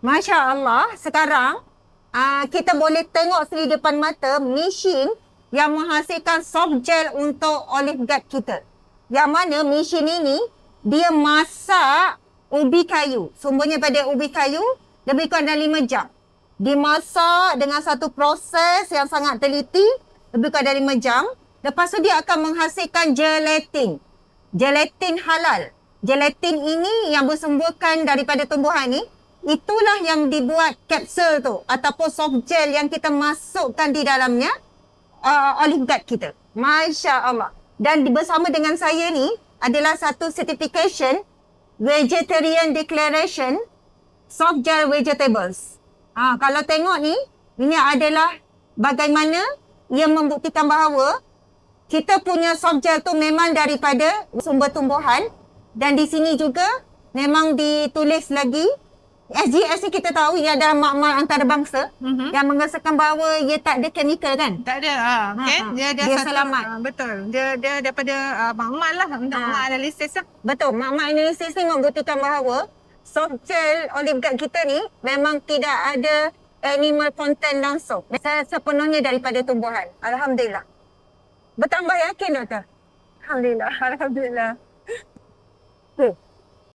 Masya Allah, sekarang kita boleh tengok sendiri depan mata mesin yang menghasilkan soft gel untuk olive guard kita. Yang mana mesin ini, dia masak ubi kayu. Sumbernya pada ubi kayu, lebih kurang dalam 5 jam. Dimasak dengan satu proses yang sangat teliti, lebih kurang dalam 5 jam. Lepas tu dia akan menghasilkan gelatin. Gelatin halal. Gelatin ini yang bersumberkan daripada tumbuhan ni, itulah yang dibuat kapsul tu ataupun soft gel yang kita masukkan di dalamnya olive guard kita. Masya Allah. Dan bersama dengan saya ni adalah satu certification Vegetarian Declaration Soft Gel Vegetables. Kalau tengok ni, ini adalah bagaimana ia membuktikan bahawa kita punya soft gel tu memang daripada sumber tumbuhan, dan di sini juga memang ditulis lagi SGS ni kita tahu ia adalah makmal antarabangsa yang mengesahkan bahawa ia tak ada chemical kan? Tak ada. Okay. Dia selamat. Betul. Dia daripada makmal lah untuk makmal analisis lah. Betul. Makmal analisis ni membuktikan bahawa soft gel olive guard kita ni memang tidak ada animal content langsung. Sepenuhnya daripada tumbuhan. Alhamdulillah. Bertambah yakin, Doktor? Alhamdulillah. Alhamdulillah. Okay.